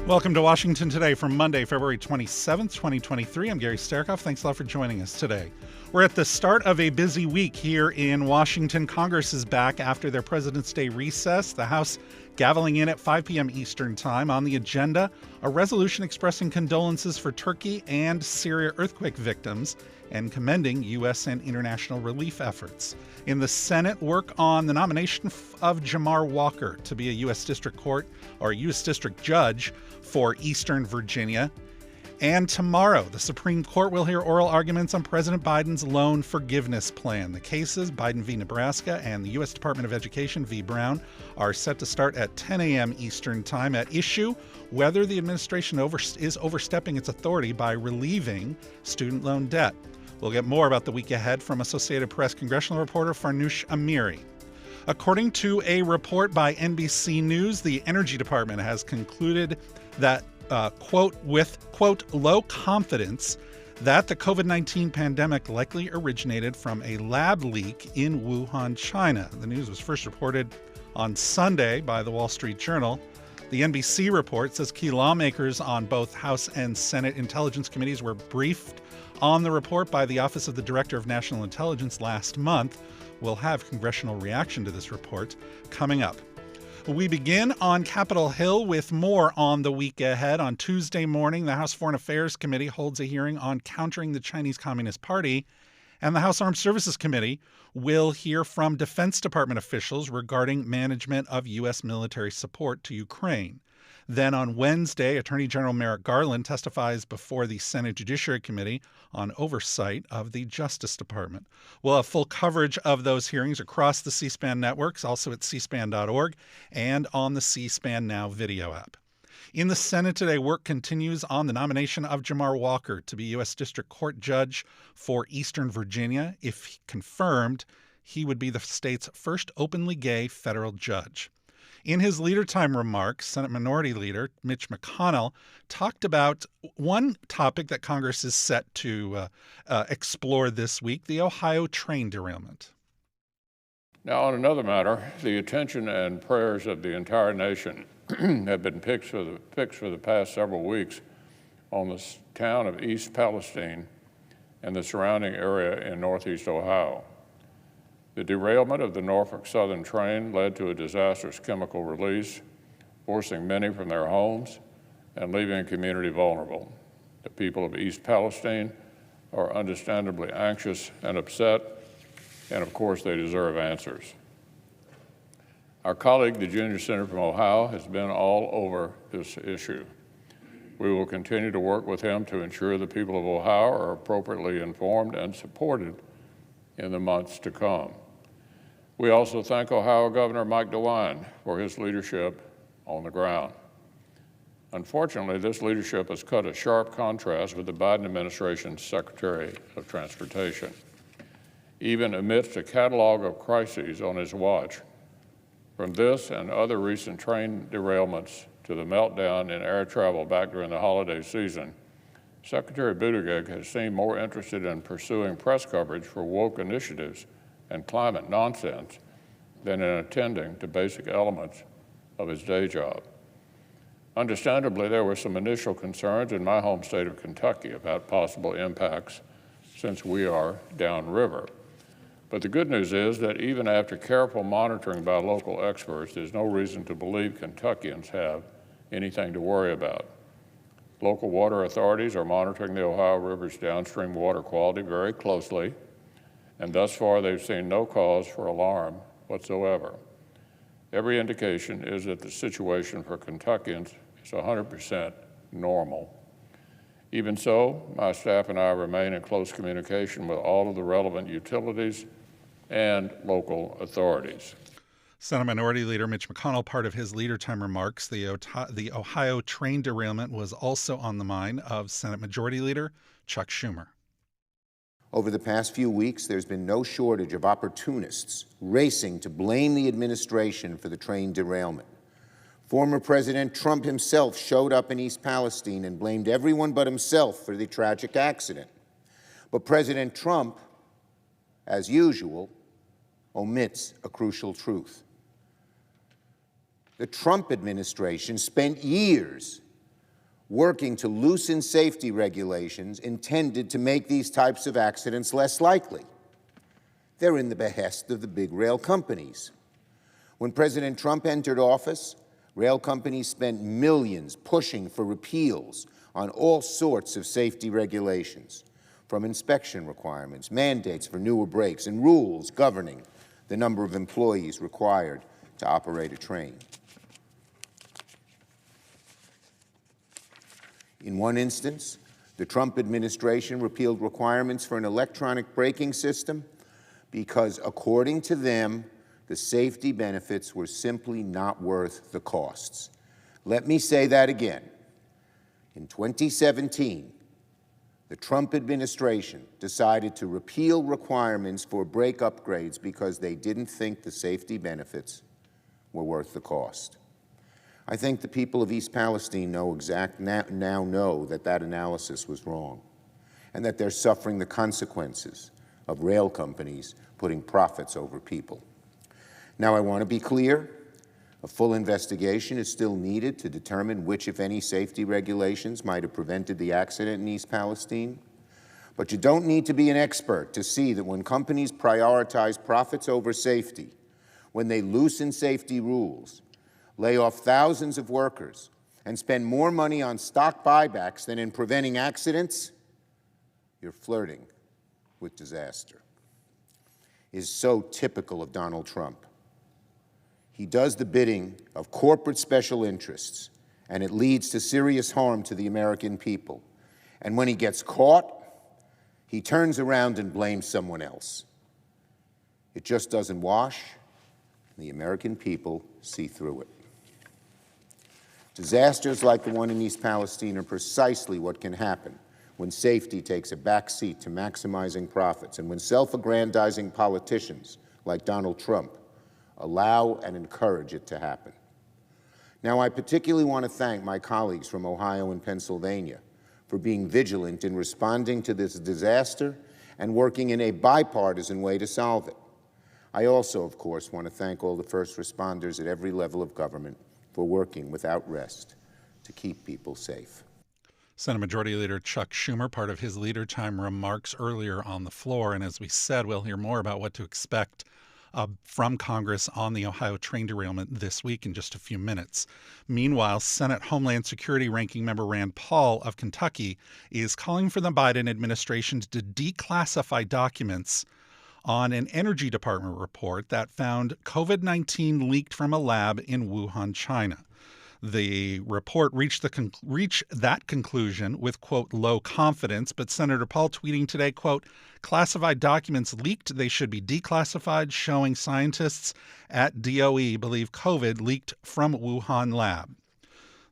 Welcome to Washington Today for Monday, February 27th, 2023. I'm Gary Sterkoff. Thanks a lot for joining us today. We're at the start of a busy week here in Washington. Congress is back after their President's Day recess. The House gaveling in at 5 p.m. Eastern Time. On the agenda, a resolution expressing condolences for Turkey and Syria earthquake victims and commending U.S. and international relief efforts. In the Senate, work on the nomination of Jamar Walker to be a U.S. District Court or U.S. District Judge for Eastern Virginia. And tomorrow, the Supreme Court will hear oral arguments on President Biden's loan forgiveness plan. The cases, Biden v. Nebraska and the U.S. Department of Education v. Brown, are set to start at 10 a.m. Eastern Time. At issue, whether the administration is overstepping its authority by relieving student loan debt. We'll get more about the week ahead from Associated Press congressional reporter Farnoush Amiri. According to a report by NBC News, the Energy Department has concluded that, quote, with, quote, low confidence that the COVID-19 pandemic likely originated from a lab leak in Wuhan, China. The news was first reported on Sunday by the Wall Street Journal. The NBC report says key lawmakers on both House and Senate Intelligence Committees were briefed on the report by the Office of the Director of National Intelligence last month. We'll have congressional reaction to this report coming up. We begin on Capitol Hill with more on the week ahead. On Tuesday morning, the House Foreign Affairs Committee holds a hearing on countering the Chinese Communist Party, and the House Armed Services Committee will hear from Defense Department officials regarding management of U.S. military support to Ukraine. Then on Wednesday, Attorney General Merrick Garland testifies before the Senate Judiciary Committee on oversight of the Justice Department. We'll have full coverage of those hearings across the C-SPAN networks, also at cspan.org and on the C-SPAN Now video app. In the Senate today, work continues on the nomination of Jamar Walker to be U.S. District Court Judge for Eastern Virginia. If confirmed, he would be the state's first openly gay federal judge. In his Leader Time remarks, Senate Minority Leader Mitch McConnell talked about one topic that Congress is set to explore this week, the Ohio train derailment. Now, on another matter, the attention and prayers of the entire nation have been fixed for the past several weeks on the town of East Palestine and the surrounding area in northeast Ohio. The derailment of the Norfolk Southern train led to a disastrous chemical release, forcing many from their homes and leaving a community vulnerable. The people of East Palestine are understandably anxious and upset, and of course they deserve answers. Our colleague, the junior senator from Ohio, has been all over this issue. We will continue to work with him to ensure the people of Ohio are appropriately informed and supported in the months to come. We also thank Ohio Governor Mike DeWine for his leadership on the ground. Unfortunately, this leadership has cut a sharp contrast with the Biden administration's Secretary of Transportation. Even amidst a catalog of crises on his watch, from this and other recent train derailments to the meltdown in air travel back during the holiday season, Secretary Buttigieg has seemed more interested in pursuing press coverage for woke initiatives and climate nonsense than in attending to basic elements of his day job. Understandably, there were some initial concerns in my home state of Kentucky about possible impacts since we are downriver. But the good news is that even after careful monitoring by local experts, there's no reason to believe Kentuckians have anything to worry about. Local water authorities are monitoring the Ohio River's downstream water quality very closely, and thus far they've seen no cause for alarm whatsoever. Every indication is that the situation for Kentuckians is 100% normal. Even so, my staff and I remain in close communication with all of the relevant utilities and local authorities. Senate Minority Leader Mitch McConnell, part of his Leader Time remarks, the Ohio train derailment was also on the mind of Senate Majority Leader Chuck Schumer. Over the past few weeks, there's been no shortage of opportunists racing to blame the administration for the train derailment. Former President Trump himself showed up in East Palestine and blamed everyone but himself for the tragic accident. But President Trump, as usual, omits a crucial truth. The Trump administration spent years working to loosen safety regulations intended to make these types of accidents less likely. They're in the behest of the big rail companies. When President Trump entered office, rail companies spent millions pushing for repeals on all sorts of safety regulations, from inspection requirements, mandates for newer brakes, and rules governing the number of employees required to operate a train. In one instance, the Trump administration repealed requirements for an electronic braking system because, according to them, the safety benefits were simply not worth the costs. Let me say that again. In 2017, the Trump administration decided to repeal requirements for brake upgrades because they didn't think the safety benefits were worth the cost. I think the people of East Palestine now know that that analysis was wrong, and that they're suffering the consequences of rail companies putting profits over people. Now, I want to be clear. A full investigation is still needed to determine which, if any, safety regulations might have prevented the accident in East Palestine. But you don't need to be an expert to see that when companies prioritize profits over safety, when they loosen safety rules, lay off thousands of workers, and spend more money on stock buybacks than in preventing accidents, you're flirting with disaster. It is so typical of Donald Trump. He does the bidding of corporate special interests, and it leads to serious harm to the American people. And when he gets caught, he turns around and blames someone else. It just doesn't wash, and the American people see through it. Disasters like the one in East Palestine are precisely what can happen when safety takes a back seat to maximizing profits, and when self-aggrandizing politicians like Donald Trump allow and encourage it to happen. Now, I particularly want to thank my colleagues from Ohio and Pennsylvania for being vigilant in responding to this disaster and working in a bipartisan way to solve it. I also, of course, want to thank all the first responders at every level of government for working without rest to keep people safe. Senate Majority Leader Chuck Schumer, part of his Leader Time remarks earlier on the floor. And as we said, we'll hear more about what to expect from Congress on the Ohio train derailment this week in just a few minutes. Meanwhile, Senate Homeland Security Ranking Member Rand Paul of Kentucky is calling for the Biden administration to declassify documents on an Energy Department report that found COVID-19 leaked from a lab in Wuhan, China. The report reached that conclusion with, quote, low confidence, but Senator Paul tweeting today, quote, classified documents leaked, they should be declassified, showing scientists at DOE believe COVID leaked from Wuhan lab.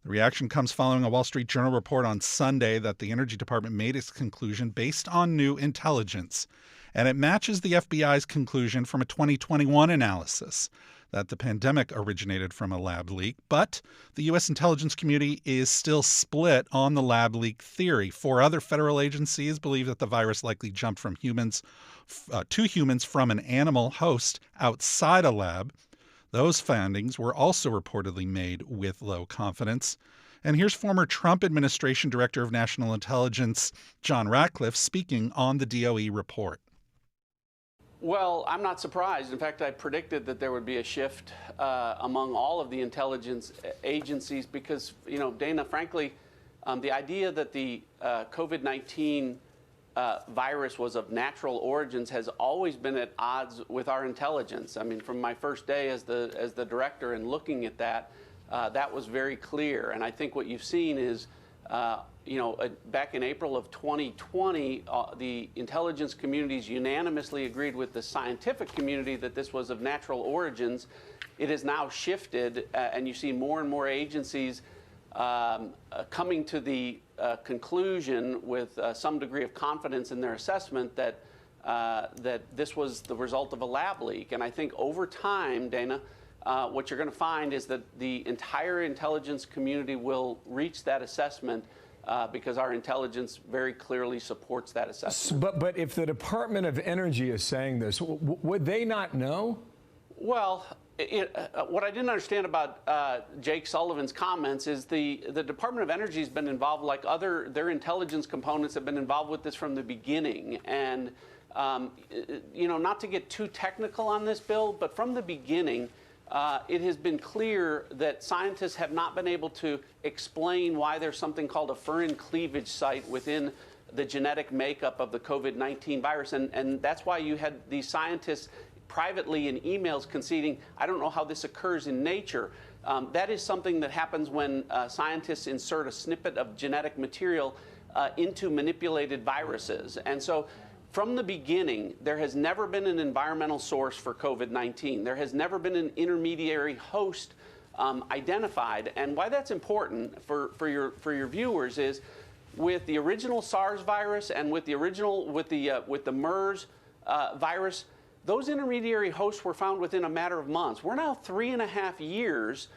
The reaction comes following a Wall Street Journal report on Sunday that the Energy Department made its conclusion based on new intelligence, and it matches the FBI's conclusion from a 2021 analysis that the pandemic originated from a lab leak, but the U.S. intelligence community is still split on the lab leak theory. 4 other federal agencies believe that the virus likely jumped from humans to humans from an animal host outside a lab. Those findings were also reportedly made with low confidence. And here's former Trump administration Director of National Intelligence John Ratcliffe speaking on the DOE report. Well, I'm not surprised. In fact, I predicted that there would be a shift among all of the intelligence agencies because, you know, Dana, frankly, the idea that the COVID-19 virus was of natural origins has always been at odds with our intelligence. I mean, from my first day as the director and looking at that, that was very clear. And I think what you've seen is back in April of 2020, the intelligence communities unanimously agreed with the scientific community that this was of natural origins. It has now shifted, and you see more and more agencies coming to the conclusion with some degree of confidence in their assessment that this was the result of a lab leak. And I think over time, Dana, what you're going to find is that the entire intelligence community will reach that assessment because our intelligence very clearly supports that assessment. But if the Department of Energy is saying this, would they not know? Well, What I didn't understand about Jake Sullivan's comments is the Department of Energy has been involved, like their intelligence components have been involved with this from the beginning. And, not to get too technical on this, Bill, but from the beginning, it has been clear that scientists have not been able to explain why there's something called a furin cleavage site within the genetic makeup of the COVID-19 virus. And that's why you had these scientists privately in emails conceding, I don't know how this occurs in nature. That is something that happens when scientists insert a snippet of genetic material into manipulated viruses. And so from the beginning, there has never been an environmental source for COVID-19. There has never been an intermediary host identified. And why that's important for your viewers is with the original SARS virus and with the MERS virus, those intermediary hosts were found within a matter of months. We're now 3.5 years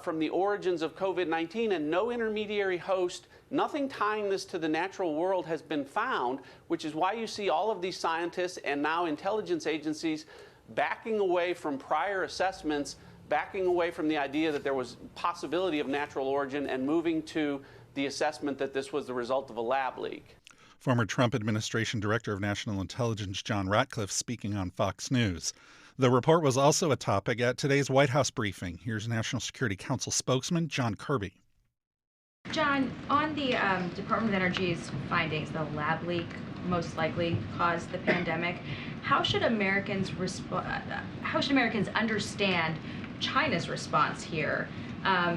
from the origins of COVID-19, and no intermediary host, nothing tying this to the natural world has been found, which is why you see all of these scientists and now intelligence agencies backing away from prior assessments, backing away from the idea that there was possibility of natural origin, and moving to the assessment that this was the result of a lab leak. Former Trump administration Director of National Intelligence John Ratcliffe speaking on Fox News. The report was also a topic at today's White House briefing. Here's National Security Council spokesman John Kirby. John, on the Department of Energy's findings, the lab leak most likely caused the pandemic. How should Americans understand China's response here?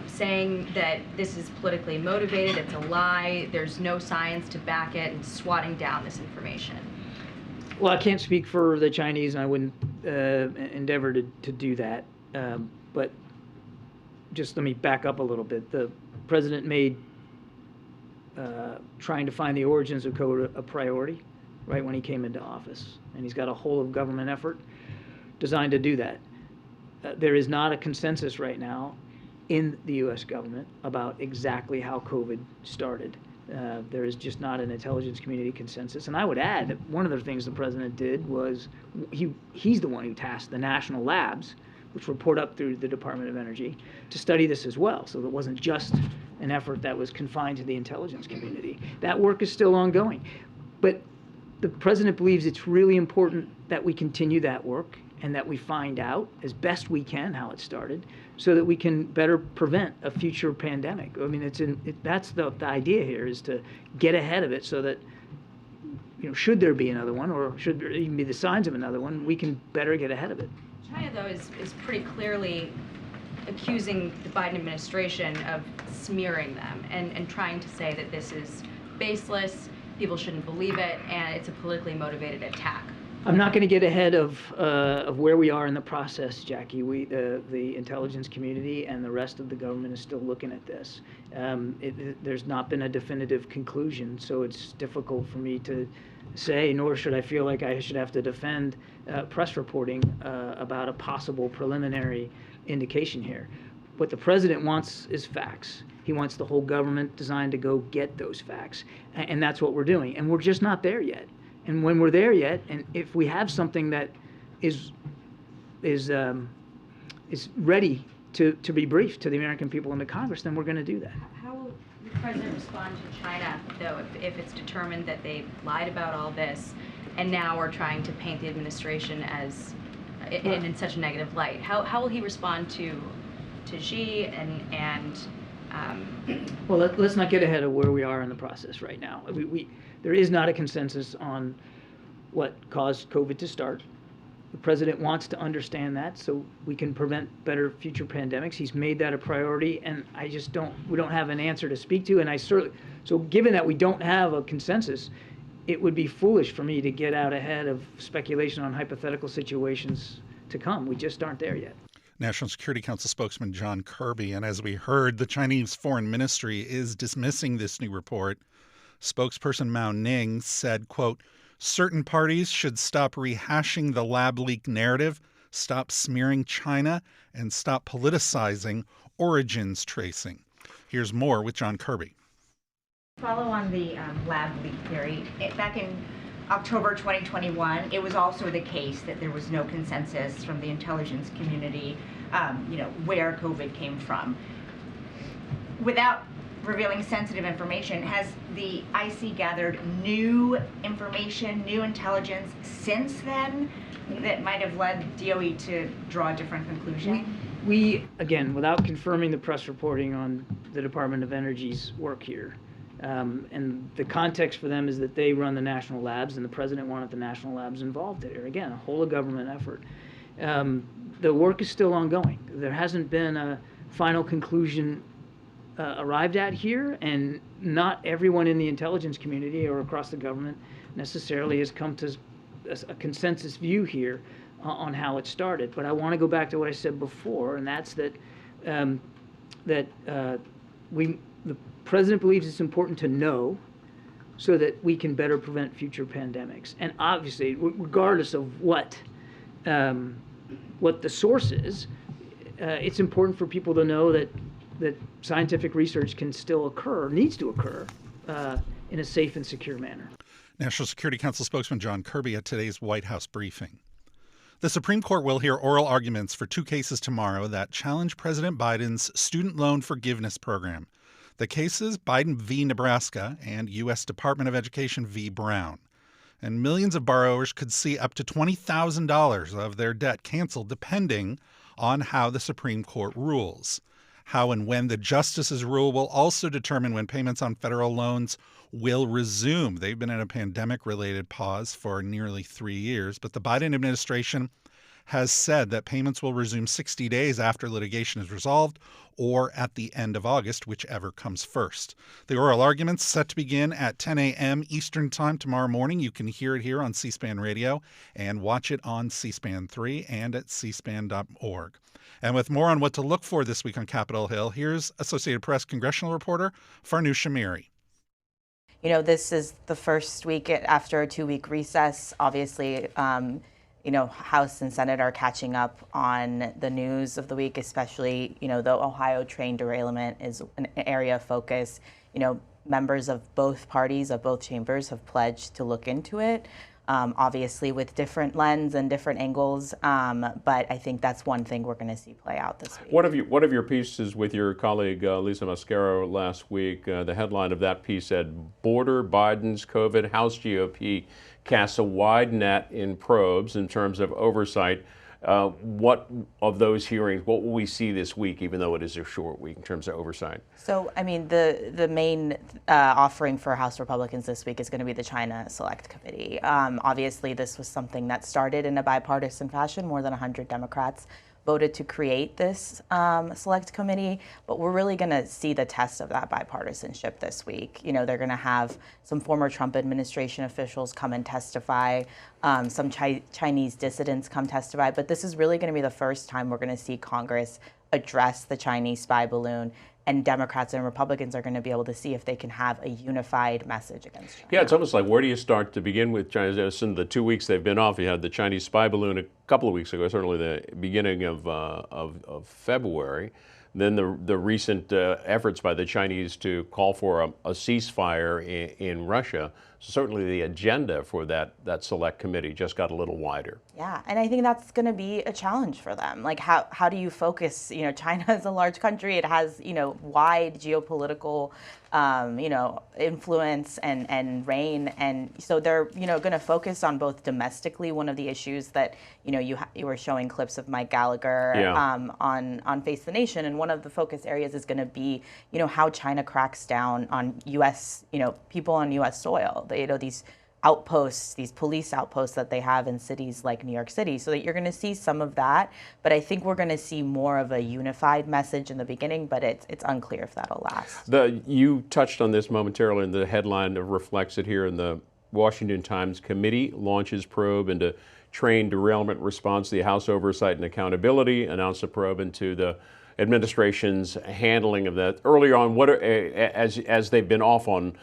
Saying that this is politically motivated, it's a lie, there's no science to back it, and swatting down this information? Well, I can't speak for the Chinese, and I wouldn't endeavor to do that. But just let me back up a little bit. The president made trying to find the origins of COVID a priority right when he came into office. And he's got a whole of government effort designed to do that. There is not a consensus right now in the U.S. government about exactly how COVID started. There is just not an intelligence community consensus. And I would add that one of the things the president did was he's the one who tasked the national labs, which report up through the Department of Energy, to study this as well. So it wasn't just an effort that was confined to the intelligence community. That work is still ongoing. But the president believes it's really important that we continue that work and that we find out as best we can how it started, so that we can better prevent a future pandemic. I mean, that's the idea here, is to get ahead of it so that, should there be another one, or should there even be the signs of another one, we can better get ahead of it. China, though, is pretty clearly accusing the Biden administration of smearing them and trying to say that this is baseless, people shouldn't believe it, and it's a politically motivated attack. I'm not going to get ahead of where we are in the process, Jackie. The intelligence community and the rest of the government is still looking at this. There's not been a definitive conclusion, so it's difficult for me to say, nor should I feel like I should have to defend press reporting about a possible preliminary indication here. What the president wants is facts. He wants the whole government designed to go get those facts, and that's what we're doing. And we're just not there yet. And when we're there yet, and if we have something that is ready to be briefed to the American people and to Congress, then we're going to do that. How will the president respond to China, though, if it's determined that they lied about all this and now are trying to paint the administration as in such a negative light? How will he respond to Xi and well, let's not get ahead of where we are in the process right now. There is not a consensus on what caused COVID to start. The president wants to understand that so we can prevent better future pandemics. He's made that a priority, and we don't have an answer to speak to. And so given that we don't have a consensus, it would be foolish for me to get out ahead of speculation on hypothetical situations to come. We just aren't there yet. National Security Council spokesman John Kirby. And as we heard, the Chinese Foreign Ministry is dismissing this new report. Spokesperson Mao Ning said, quote, certain parties should stop rehashing the lab leak narrative, stop smearing China, and stop politicizing origins tracing. Here's more with John Kirby. Follow on the lab leak theory. Back in October 2021, it was also the case that there was no consensus from the intelligence community where COVID came from. Without revealing sensitive information, has the IC gathered new information, new intelligence since then that might have led DOE to draw a different conclusion? We, again, without confirming the press reporting on the Department of Energy's work here, and the context for them is that they run the national labs, and the president wanted the national labs involved here. Again, a whole of government effort. The work is still ongoing. There hasn't been a final conclusion arrived at here, and not everyone in the intelligence community or across the government necessarily has come to a consensus view here on how it started. But I want to go back to what I said before, and that's that the president believes it's important to know so that we can better prevent future pandemics. And obviously, regardless of what the source is, it's important for people to know that scientific research can still occur, needs to occur, in a safe and secure manner. National Security Council spokesman John Kirby at today's White House briefing. The Supreme Court will hear oral arguments for two cases tomorrow that challenge President Biden's student loan forgiveness program. The cases, Biden v. Nebraska and U.S. Department of Education v. Brown. And millions of borrowers could see up to $20,000 of their debt canceled depending on how the Supreme Court rules. How and when the justices rule will also determine when payments on federal loans will resume. They've been in a pandemic-related pause for nearly 3 years, but the Biden administration has said that payments will resume 60 days after litigation is resolved or at the end of August, whichever comes first. The oral arguments set to begin at 10 a.m. Eastern Time tomorrow morning. You can hear it here on C-SPAN Radio and watch it on C-SPAN 3 and at cspan.org. And with more on what to look for this week on Capitol Hill, here's Associated Press congressional reporter Farnoush Amiri. This is the first week after a 2-week recess. Obviously, House and Senate are catching up on the news of the week, especially, the Ohio train derailment is an area of focus. Members of both parties, of both chambers, have pledged to look into it. Obviously with different lens and different angles, but I think that's one thing we're going to see play out this week. One of your pieces with your colleague Lisa Mascaro last week, the headline of that piece said, "Border Biden's COVID, House GOP casts a wide net in probes in terms of oversight." What of those hearings, what will we see this week, even though it is a short week in terms of oversight? So, the main offering for House Republicans this week is going to be the China Select Committee. Obviously, this was something that started in a bipartisan fashion. More than 100 Democrats voted to create this select committee, but we're really going to see the test of that bipartisanship this week. They're going to have some former Trump administration officials come and testify, some Chinese dissidents come testify, but this is really going to be the first time we're going to see Congress address the Chinese spy balloon, and Democrats and Republicans are going to be able to see if they can have a unified message against China. Yeah, it's almost like, where do you start to begin with China? In the 2 weeks they've been off, you had the Chinese spy balloon a couple of weeks ago, certainly the beginning of February. Then the recent efforts by the Chinese to call for a ceasefire in Russia. So certainly the agenda for that select committee just got a little wider. Yeah, and I think that's going to be a challenge for them. Like, how do you focus? China is a large country. It has, wide geopolitical, influence and reign. And so they're, going to focus on both domestically. One of the issues that, you were showing clips of Mike Gallagher on Face the Nation. And one of the focus areas is going to be, how China cracks down on U.S., people on U.S. soil. These outposts, these police outposts that they have in cities like New York City. So that you're going to see some of that, but I think we're going to see more of a unified message in the beginning, but it's unclear if that'll last. You touched on this momentarily, and the headline reflects it here in the Washington Times. Committee launches probe into train derailment response. The House Oversight and Accountability announced a probe into the administration's handling of that. Earlier on, as they've been off on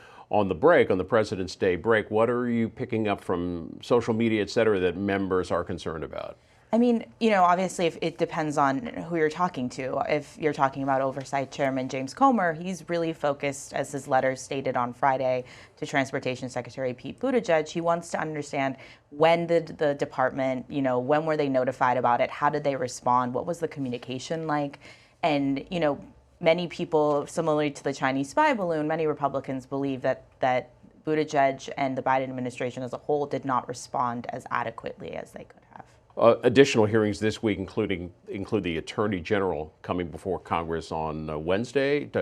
the break, on the President's Day break, what are you picking up from social media, et cetera, that members are concerned about? I mean, obviously it depends on who you're talking to. If you're talking about Oversight Chairman James Comer, he's really focused, as his letter stated on Friday to Transportation Secretary Pete Buttigieg. He wants to understand, when did the department, when were they notified about it? How did they respond? What was the communication like? And, many people, similarly to the Chinese spy balloon, many Republicans believe that Buttigieg and the Biden administration as a whole did not respond as adequately as they could have. Additional hearings this week include the Attorney General coming before Congress on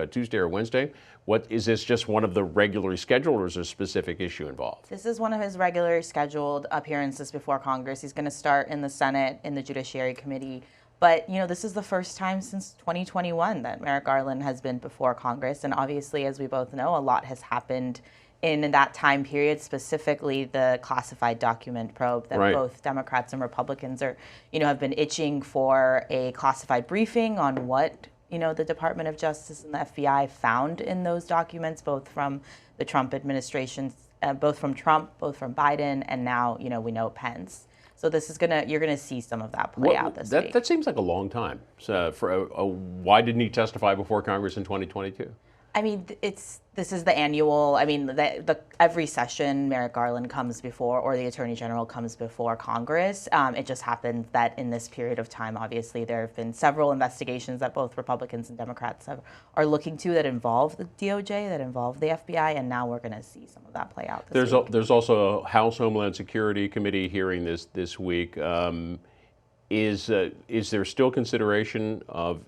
Tuesday or Wednesday. What is this, just one of the regularly scheduled, or is there a specific issue involved? This is one of his regularly scheduled appearances before Congress. He's going to start in the Senate in the Judiciary Committee. But, this is the first time since 2021 that Merrick Garland has been before Congress. And obviously, as we both know, a lot has happened in that time period, specifically the classified document probe that both Democrats and Republicans have been itching for a classified briefing on what, the Department of Justice and the FBI found in those documents, both from the Trump administration, both from Trump, both from Biden, and now, we know Pence. So this is you're gonna see some of that play out this week. That seems like a long time. So why didn't he testify before Congress in 2022? I mean, this is the annual. I mean, every session Merrick Garland comes before, or the Attorney General comes before Congress. It just happens that in this period of time, obviously, there have been several investigations that both Republicans and Democrats are looking to that involve the DOJ, that involve the FBI, and now we're going to see some of that play out this week. There's also a House Homeland Security Committee hearing this week. Is there still consideration of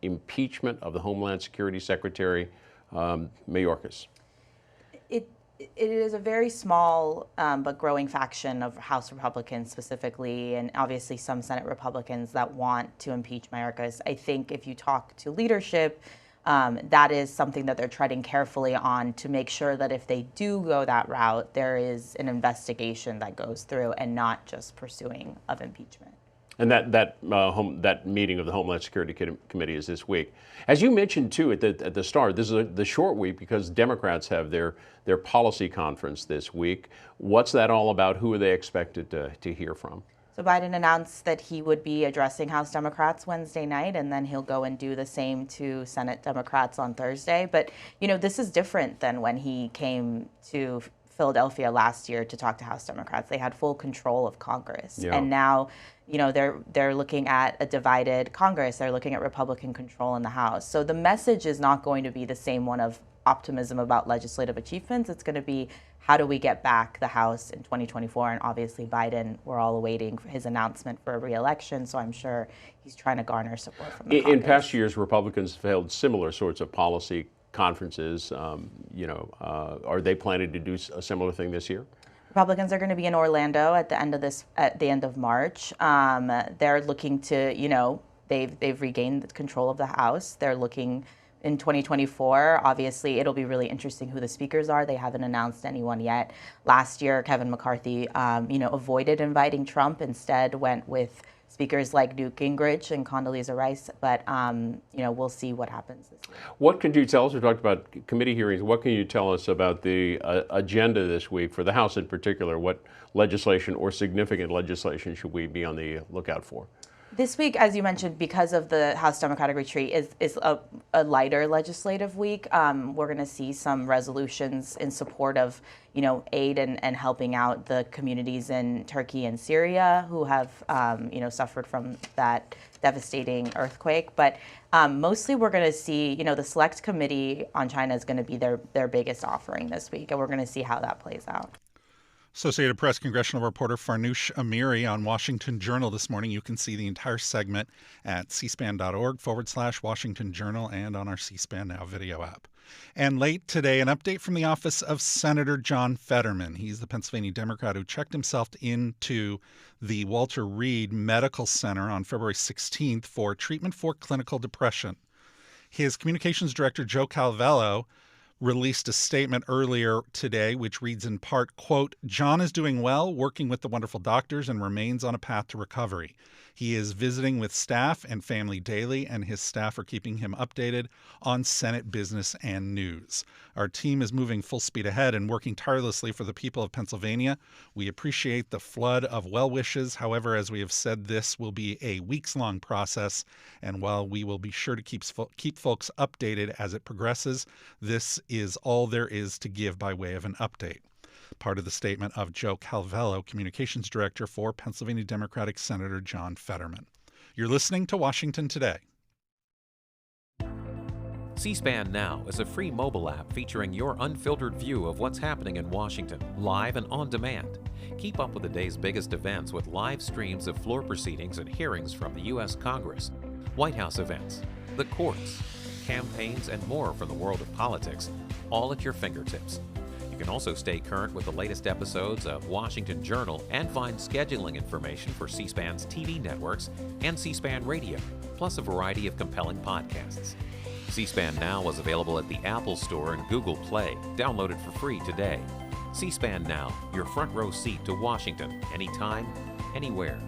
impeachment of the Homeland Security Secretary, Mayorkas? It is a very small but growing faction of House Republicans specifically, and obviously some Senate Republicans that want to impeach Mayorkas. I think if you talk to leadership, that is something that they're treading carefully on to make sure that if they do go that route, there is an investigation that goes through and not just pursuing of impeachment. And that meeting of the Homeland Security Committee is this week. As you mentioned too at the start, this is the short week because Democrats have their policy conference this week. What's that all about? Who are they expected to hear from? So Biden announced that he would be addressing House Democrats Wednesday night, and then he'll go and do the same to Senate Democrats on Thursday. But this is different than when he came to Philadelphia last year to talk to House Democrats. They had full control of Congress, and now they're looking at a divided Congress. They're looking at Republican control in the House. So the message is not going to be the same one of optimism about legislative achievements. It's going to be, how do we get back the House in 2024? And obviously Biden, we're all awaiting his announcement for a re-election, so I'm sure he's trying to garner support from the Congress. In past years, Republicans have held similar sorts of policy conferences. Are they planning to do a similar thing this year? Republicans are going to be in Orlando at the end of March. They're looking to, they've regained control of the House. They're looking in 2024. Obviously, it'll be really interesting who the speakers are. They haven't announced anyone yet. Last year, Kevin McCarthy, avoided inviting Trump. Instead, went with speakers like Newt Gingrich and Condoleezza Rice, but we'll see what happens this week. What can you tell us? We talked about committee hearings. What can you tell us about the agenda this week for the House in particular? What legislation or significant legislation should we be on the lookout for? This week, as you mentioned, because of the House Democratic retreat, is a lighter legislative week. We're going to see some resolutions in support of, aid and helping out the communities in Turkey and Syria who have, suffered from that devastating earthquake. But mostly we're going to see, the Select Committee on China is going to be their biggest offering this week, and we're going to see how that plays out. Associated Press congressional reporter Farnoush Amiri on Washington Journal this morning. You can see the entire segment at cspan.org/Washington Journal and on our C-SPAN Now video app. And late today, an update from the office of Senator John Fetterman. He's the Pennsylvania Democrat who checked himself into the Walter Reed Medical Center on February 16th for treatment for clinical depression. His communications director, Joe Calvello, released a statement earlier today, which reads in part, quote, "John is doing well, working with the wonderful doctors, and remains on a path to recovery. He is visiting with staff and family daily, and his staff are keeping him updated on Senate business and news. Our team is moving full speed ahead and working tirelessly for the people of Pennsylvania. We appreciate the flood of well wishes. However, as we have said, this will be a weeks-long process, and while we will be sure to keep folks updated as it progresses, this is all there is to give by way of an update. Part of the statement of Joe Calvello, Communications Director for Pennsylvania Democratic Senator John Fetterman. You're listening to Washington Today. C-SPAN Now is a free mobile app featuring your unfiltered view of what's happening in Washington, live and on demand. Keep up with the day's biggest events with live streams of floor proceedings and hearings from the U.S. Congress, White House events, the courts, campaigns, and more from the world of politics, all at your fingertips. You can also stay current with the latest episodes of Washington Journal and find scheduling information for C-SPAN's TV networks and C-SPAN Radio, plus a variety of compelling podcasts. C-SPAN Now is available at the Apple Store and Google Play. Download it for free today. C-SPAN Now, your front row seat to Washington, anytime, anywhere.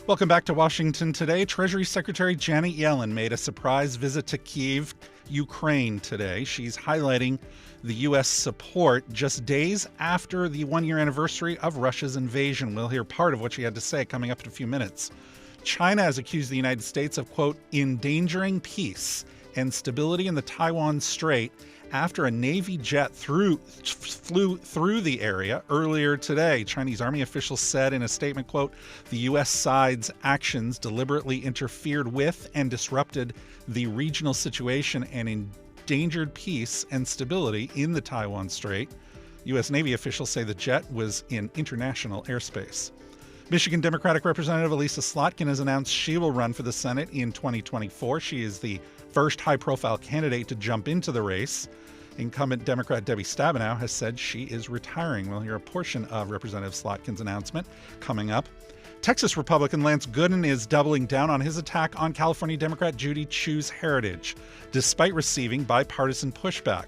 Welcome back to Washington Today. Treasury Secretary Janet Yellen made a surprise visit to Kyiv, Ukraine today. She's highlighting the U.S. support just days after the one-year anniversary of Russia's invasion. We'll hear part of what she had to say coming up in a few minutes. China has accused the United States of, quote, endangering peace and stability in the Taiwan Strait after a Navy jet flew through the area earlier today. Chinese Army officials said in a statement, quote, the U.S. side's actions deliberately interfered with and disrupted the regional situation and endangered peace and stability in the Taiwan Strait. U.S. Navy officials say the jet was in international airspace. Michigan Democratic Representative Elisa Slotkin has announced she will run for the Senate in 2024. She is the first high-profile candidate to jump into the race. Incumbent Democrat Debbie Stabenow has said she is retiring. We'll hear a portion of Representative Slotkin's announcement coming up. Texas Republican Lance Gooden is doubling down on his attack on California Democrat Judy Chu's heritage, despite receiving bipartisan pushback.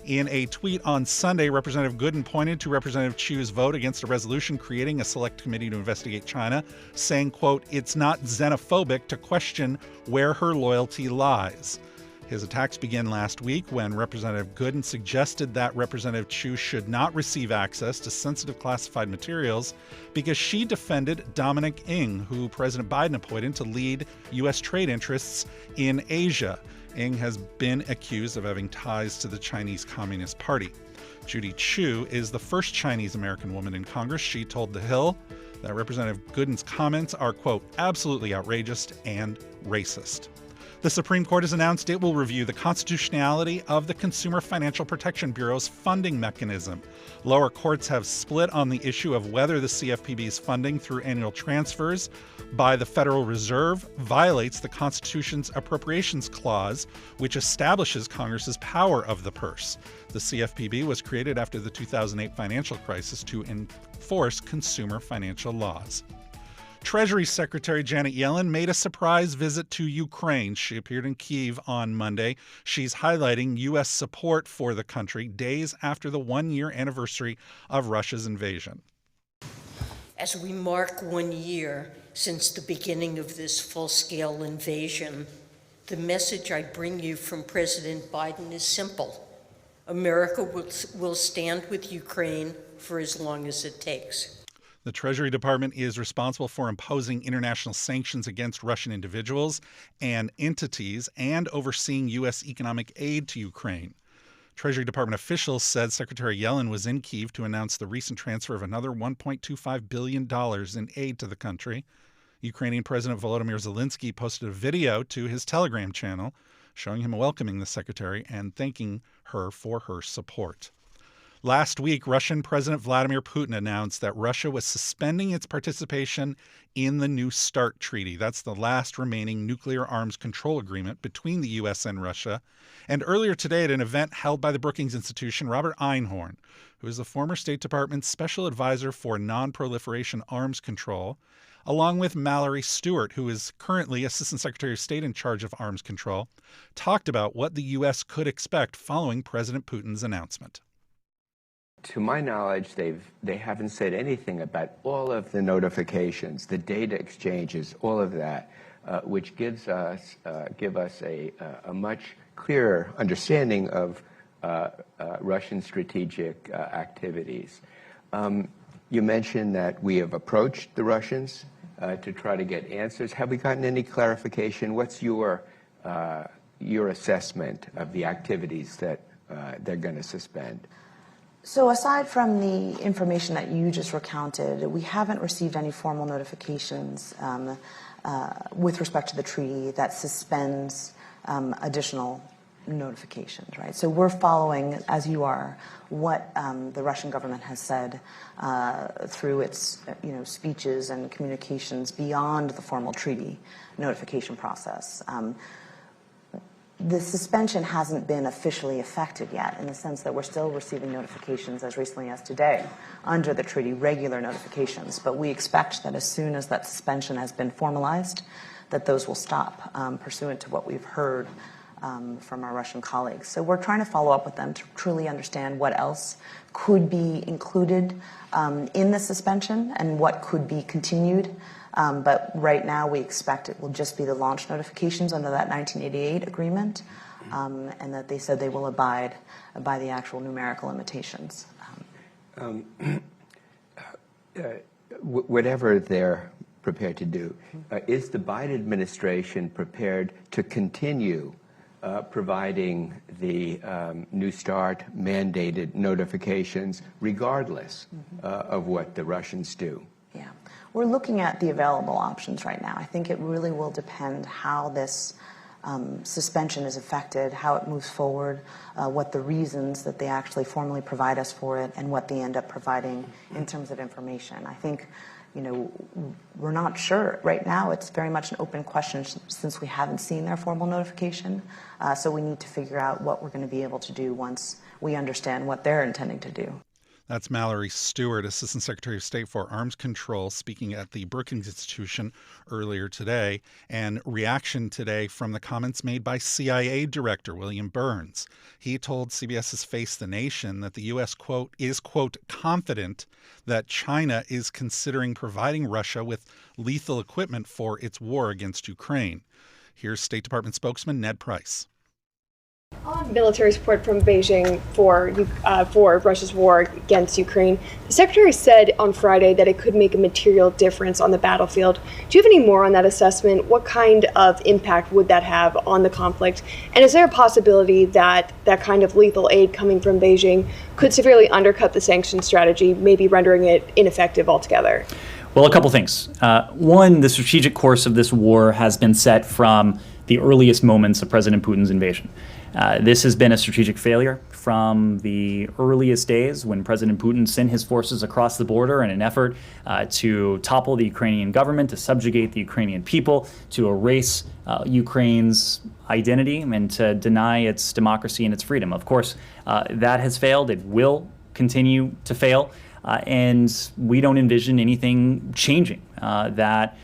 In a tweet on Sunday, Representative Gooden pointed to Representative Chu's vote against a resolution creating a select committee to investigate China, saying, quote, it's not xenophobic to question where her loyalty lies. His attacks began last week when Representative Gooden suggested that Representative Chu should not receive access to sensitive classified materials because she defended Dominic Ng, who President Biden appointed to lead U.S. trade interests in Asia. Ng has been accused of having ties to the Chinese Communist Party. Judy Chu is the first Chinese-American woman in Congress. She told The Hill that Representative Gooden's comments are, quote, absolutely outrageous and racist. The Supreme Court has announced it will review the constitutionality of the Consumer Financial Protection Bureau's funding mechanism. Lower courts have split on the issue of whether the CFPB's funding through annual transfers by the Federal Reserve violates the Constitution's Appropriations Clause, which establishes Congress's power of the purse. The CFPB was created after the 2008 financial crisis to enforce consumer financial laws. Treasury Secretary Janet Yellen made a surprise visit to Ukraine. She appeared in Kyiv on Monday. She's highlighting U.S. support for the country days after the one-year anniversary of Russia's invasion. As we mark 1 year since the beginning of this full-scale invasion, the message I bring you from President Biden is simple. America will stand with Ukraine for as long as it takes. The Treasury Department is responsible for imposing international sanctions against Russian individuals and entities and overseeing U.S. economic aid to Ukraine. Treasury Department officials said Secretary Yellen was in Kyiv to announce the recent transfer of another $1.25 billion in aid to the country. Ukrainian President Volodymyr Zelensky posted a video to his Telegram channel showing him welcoming the secretary and thanking her for her support. Last week, Russian President Vladimir Putin announced that Russia was suspending its participation in the New START treaty. That's the last remaining nuclear arms control agreement between the U.S. and Russia. And earlier today at an event held by the Brookings Institution, Robert Einhorn, who is the former State Department Special Advisor for Non-Proliferation Arms Control, along with Mallory Stewart, who is currently Assistant Secretary of State in charge of arms control, talked about what the U.S. could expect following President Putin's announcement. to my knowledge, they haven't said anything about all of the notifications, the data exchanges, all of that, which give us a much clearer understanding of Russian strategic activities. You mentioned that we have approached the Russians to try to get answers. Have we gotten any clarification? What's your assessment of the activities that they're going to suspend? So aside from the information that you just recounted, we haven't received any formal notifications with respect to the treaty that suspends additional notifications, right? So we're following, as you are, what the Russian government has said through its speeches and communications beyond the formal treaty notification process. The suspension hasn't been officially effected yet, in the sense that we're still receiving notifications as recently as today under the treaty, regular notifications. But we expect that as soon as that suspension has been formalized, that those will stop, pursuant to what we've heard from our Russian colleagues. So we're trying to follow up with them to truly understand what else could be included in the suspension and what could be continued. But right now we expect it will just be the launch notifications under that 1988 agreement, and that they said they will abide by the actual numerical limitations. Whatever they're prepared to do, is the Biden administration prepared to continue providing the New START mandated notifications regardless of what the Russians do? Yeah, we're looking at the available options right now. I think it really will depend how this suspension is affected, how it moves forward, what the reasons that they actually formally provide us for it, and what they end up providing in terms of information. I think, we're not sure. Right now, it's very much an open question since we haven't seen their formal notification. So we need to figure out what we're going to be able to do once we understand what they're intending to do. That's Mallory Stewart, Assistant Secretary of State for Arms Control, speaking at the Brookings Institution earlier today. And reaction today from the comments made by CIA Director William Burns. He told CBS's Face the Nation that the U.S., quote, is, quote, confident that China is considering providing Russia with lethal equipment for its war against Ukraine. Here's State Department spokesman Ned Price. On military support from Beijing for Russia's war against Ukraine, the Secretary said on Friday that it could make a material difference on the battlefield. Do you have any more on that assessment? What kind of impact would that have on the conflict? And is there a possibility that that kind of lethal aid coming from Beijing could severely undercut the sanctions strategy, maybe rendering it ineffective altogether? Well, a couple things. One, the strategic course of this war has been set from the earliest moments of President Putin's invasion. This has been a strategic failure from the earliest days when President Putin sent his forces across the border in an effort to topple the Ukrainian government, to subjugate the Ukrainian people, to erase Ukraine's identity, and to deny its democracy and its freedom. Of course, that has failed. It will continue to fail. And we don't envision anything changing that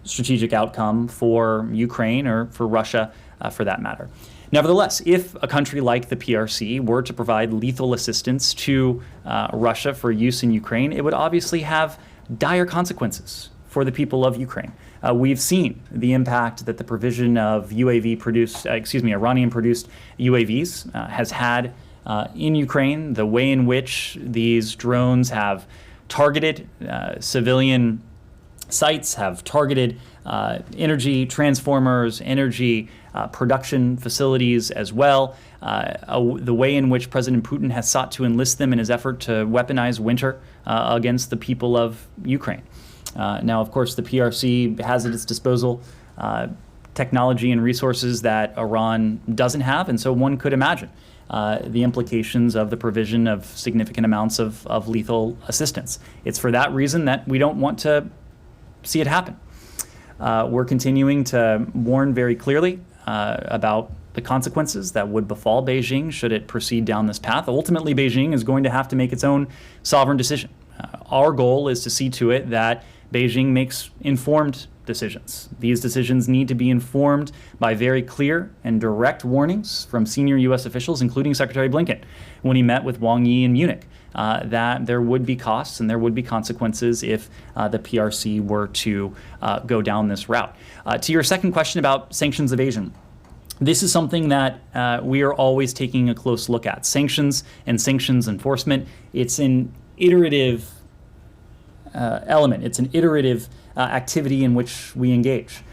strategic outcome for Ukraine or for Russia for that matter. Nevertheless, if a country like the PRC were to provide lethal assistance to Russia for use in Ukraine, it would obviously have dire consequences for the people of Ukraine. We've seen the impact that the provision of Iranian-produced UAVs has had in Ukraine, the way in which these drones have targeted civilian sites, have targeted energy transformers, energy production facilities as well, the way in which President Putin has sought to enlist them in his effort to weaponize winter against the people of Ukraine. Now, of course, the PRC has at its disposal technology and resources that Iran doesn't have, and so one could imagine the implications of the provision of significant amounts of lethal assistance. It's for that reason that we don't want to see it happen. We're continuing to warn very clearly about the consequences that would befall Beijing should it proceed down this path. Ultimately, Beijing is going to have to make its own sovereign decision. Our goal is to see to it that Beijing makes informed decisions. These decisions need to be informed by very clear and direct warnings from senior U.S. officials, including Secretary Blinken, when he met with Wang Yi in Munich. that there would be costs and there would be consequences if the PRC were to go down this route. To your second question about sanctions evasion, this is something that we are always taking a close look at. Sanctions and sanctions enforcement, it's an iterative element. It's an iterative activity in which we engage.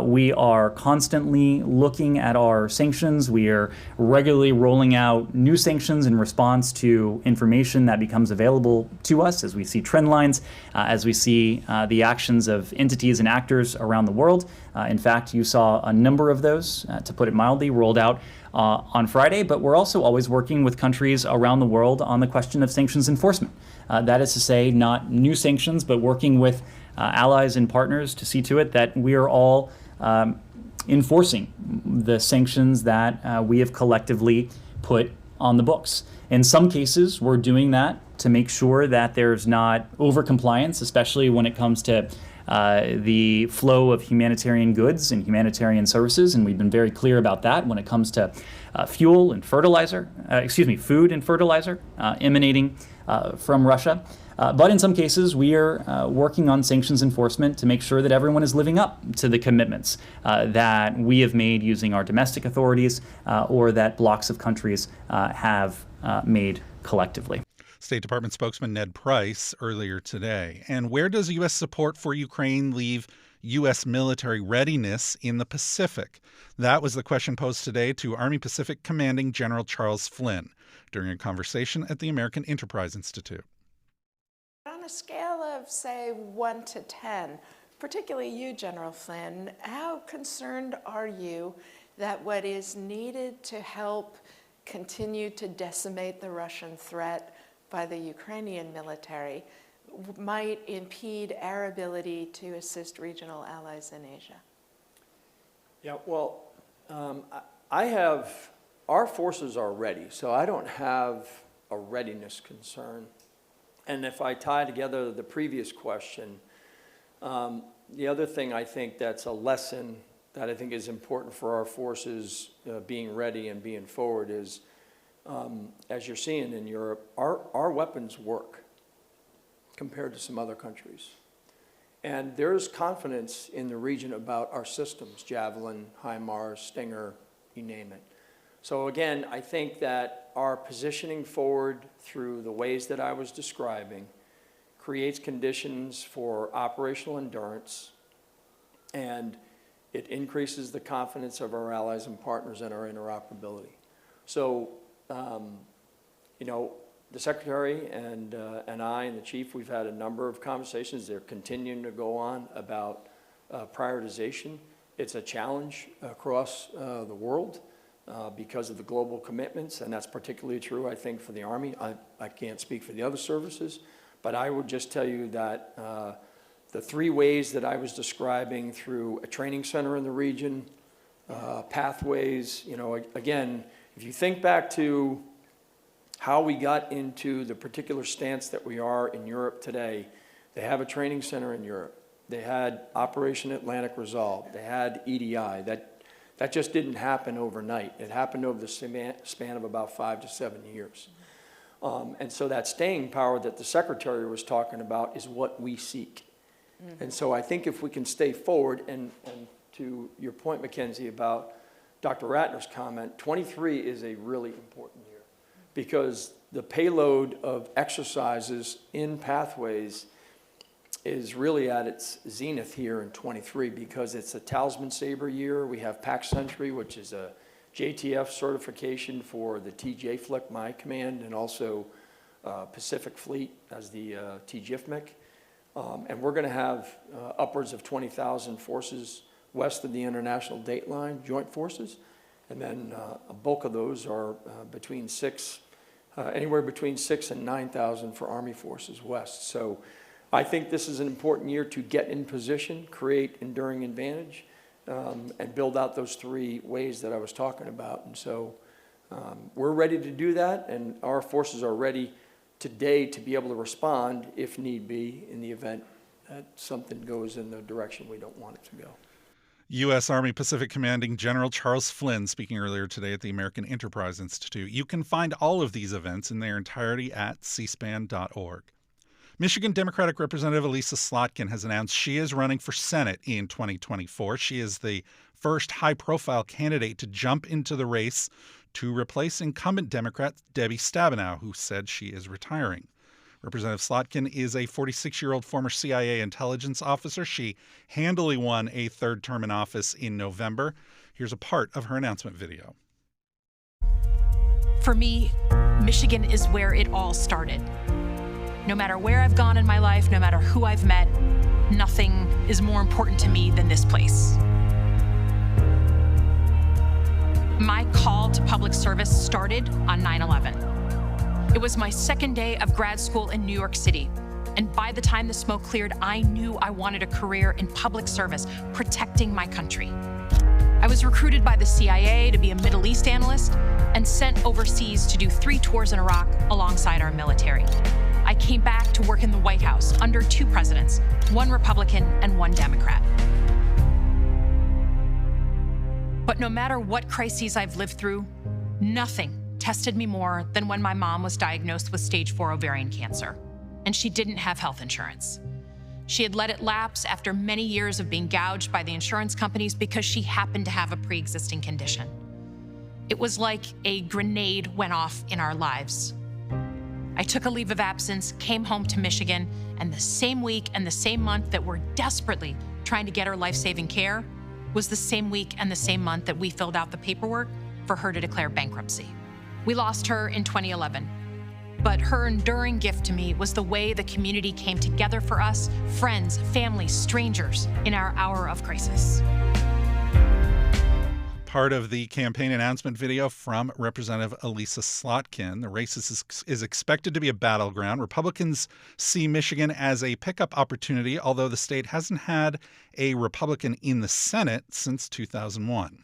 We are constantly looking at our sanctions. We are regularly rolling out new sanctions in response to information that becomes available to us as we see trend lines, as we see the actions of entities and actors around the world. In fact, you saw a number of those, to put it mildly, rolled out on Friday, but we're also always working with countries around the world on the question of sanctions enforcement. That is to say, not new sanctions, but working with allies and partners to see to it that we are all enforcing the sanctions that we have collectively put on the books. In some cases, we're doing that to make sure that there's not over-compliance, especially when it comes to the flow of humanitarian goods and humanitarian services, and we've been very clear about that when it comes to food and fertilizer emanating from Russia. But in some cases, we are working on sanctions enforcement to make sure that everyone is living up to the commitments that we have made using our domestic authorities or that blocks of countries have made collectively. State Department spokesman Ned Price earlier today. And where does U.S. support for Ukraine leave U.S. military readiness in the Pacific? That was the question posed today to Army Pacific Commanding General Charles Flynn during a conversation at the American Enterprise Institute. On a scale of, say, 1 to 10, particularly you, General Flynn, how concerned are you that what is needed to help continue to decimate the Russian threat by the Ukrainian military might impede our ability to assist regional allies in Asia? Yeah, well, our forces are ready, so I don't have a readiness concern. And if I tie together the previous question, the other thing I think that's a lesson that I think is important for our forces being ready and being forward is, as you're seeing in Europe, our weapons work compared to some other countries. And there's confidence in the region about our systems, Javelin, HIMARS, Stinger, you name it. So again, I think that our positioning forward through the ways that I was describing creates conditions for operational endurance, and it increases the confidence of our allies and partners and our interoperability. So, you know, the Secretary and I and the Chief, we've had a number of conversations. They're continuing to go on about prioritization. It's a challenge across the world. Because of the global commitments, and that's particularly true, I think, for the Army. I can't speak for the other services, but I would just tell you that the 3 ways that I was describing through a training center in the region, pathways, you know, again, if you think back to how we got into the particular stance that we are in Europe today, they have a training center in Europe. They had Operation Atlantic Resolve. They had EDI. That just didn't happen overnight. It happened over the span of about 5 to 7 years. And so that staying power that the Secretary was talking about is what we seek. Mm-hmm. And so I think if we can stay forward, and to your point, Mackenzie, about Dr. Ratner's comment, 23 is a really important year because the payload of exercises in pathways is really at its zenith here in 23 because it's a Talisman Sabre year. We have PAC Sentry, which is a JTF certification for the TJFLIC, my command, and also Pacific Fleet as the TGIFMIC. And we're going to have upwards of 20,000 forces west of the international date line, joint forces. And then a bulk of those are anywhere between 6,000 and 9,000 for Army forces west. So I think this is an important year to get in position, create enduring advantage, and build out those 3 ways that I was talking about. And so we're ready to do that, and our forces are ready today to be able to respond, if need be, in the event that something goes in the direction we don't want it to go. U.S. Army Pacific Commanding General Charles Flynn speaking earlier today at the American Enterprise Institute. You can find all of these events in their entirety at cspan.org. Michigan Democratic Representative Elisa Slotkin has announced she is running for Senate in 2024. She is the first high-profile candidate to jump into the race to replace incumbent Democrat Debbie Stabenow, who said she is retiring. Representative Slotkin is a 46-year-old former CIA intelligence officer. She handily won a third term in office in November. Here's a part of her announcement video. For me, Michigan is where it all started. No matter where I've gone in my life, no matter who I've met, nothing is more important to me than this place. My call to public service started on 9/11. It was my second day of grad school in New York City, and by the time the smoke cleared, I knew I wanted a career in public service, protecting my country. I was recruited by the CIA to be a Middle East analyst and sent overseas to do 3 tours in Iraq alongside our military. I came back to work in the White House under 2 presidents, 1 Republican and 1 Democrat. But no matter what crises I've lived through, nothing tested me more than when my mom was diagnosed with stage 4 ovarian cancer, and she didn't have health insurance. She had let it lapse after many years of being gouged by the insurance companies because she happened to have a pre-existing condition. It was like a grenade went off in our lives. I took a leave of absence, came home to Michigan, and the same week and the same month that we're desperately trying to get her life-saving care was the same week and the same month that we filled out the paperwork for her to declare bankruptcy. We lost her in 2011, but her enduring gift to me was the way the community came together for us, friends, family, strangers, in our hour of crisis. Part of the campaign announcement video from Representative Elisa Slotkin. The race is expected to be a battleground. Republicans see Michigan as a pickup opportunity, although the state hasn't had a Republican in the Senate since 2001.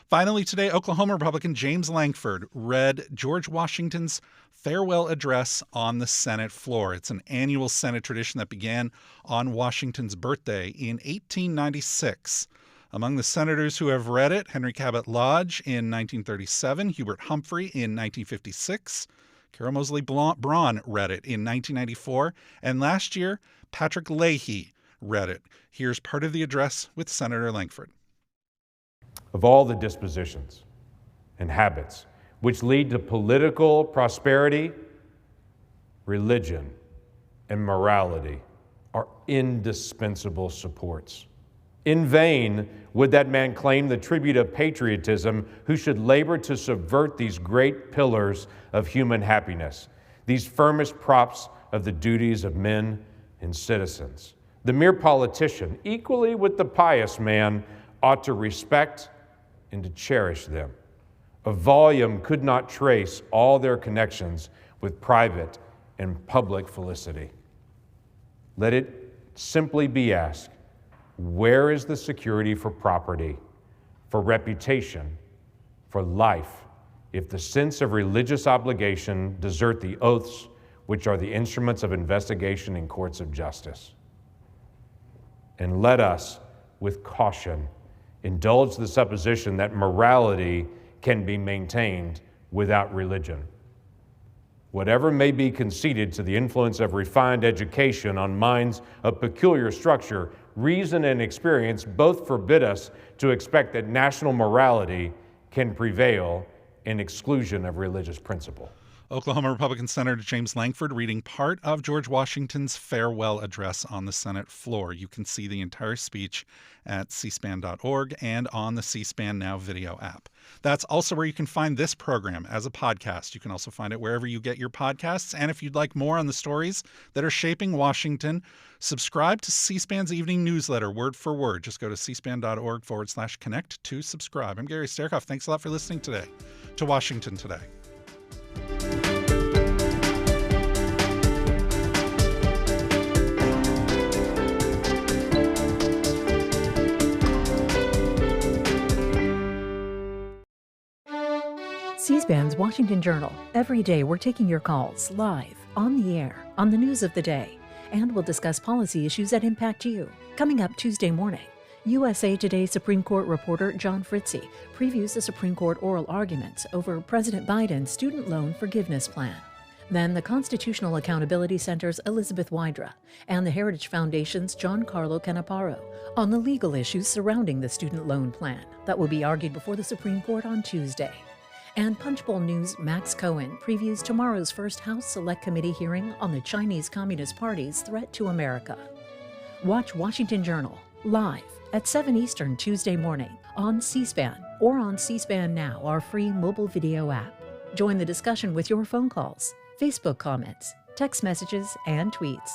Finally today, Oklahoma Republican James Lankford read George Washington's farewell address on the Senate floor. It's an annual Senate tradition that began on Washington's birthday in 1896. Among the senators who have read it, Henry Cabot Lodge in 1937, Hubert Humphrey in 1956, Carol Moseley Braun read it in 1994, and last year, Patrick Leahy read it. Here's part of the address with Senator Lankford. Of all the dispositions and habits which lead to political prosperity, religion and morality are indispensable supports. In vain would that man claim the tribute of patriotism who should labor to subvert these great pillars of human happiness, these firmest props of the duties of men and citizens. The mere politician, equally with the pious man, ought to respect and to cherish them. A volume could not trace all their connections with private and public felicity. Let it simply be asked, where is the security for property, for reputation, for life, if the sense of religious obligation desert the oaths which are the instruments of investigation in courts of justice? And let us, with caution, indulge the supposition that morality can be maintained without religion. Whatever may be conceded to the influence of refined education on minds of peculiar structure, reason and experience both forbid us to expect that national morality can prevail in exclusion of religious principle. Oklahoma Republican Senator James Lankford reading part of George Washington's farewell address on the Senate floor. You can see the entire speech at cspan.org and on the C-SPAN Now video app. That's also where you can find this program as a podcast. You can also find it wherever you get your podcasts. And if you'd like more on the stories that are shaping Washington, subscribe to C-SPAN's evening newsletter, word for word. Just go to cspan.org/connect to subscribe. I'm Gary Sterkoff. Thanks a lot for listening today to Washington Today. C-SPAN's Washington Journal. Every day we're taking your calls live, on the air, on the news of the day, and we'll discuss policy issues that impact you. Coming up Tuesday morning, USA Today Supreme Court reporter John Fritzy previews the Supreme Court oral arguments over President Biden's student loan forgiveness plan. Then the Constitutional Accountability Center's Elizabeth Wydra and the Heritage Foundation's John Carlo Canaparo on the legal issues surrounding the student loan plan that will be argued before the Supreme Court on Tuesday. And Punchbowl News' Max Cohen previews tomorrow's first House Select Committee hearing on the Chinese Communist Party's threat to America. Watch Washington Journal live at 7 Eastern Tuesday morning on C-SPAN or on C-SPAN Now, our free mobile video app. Join the discussion with your phone calls, Facebook comments, text messages, and tweets.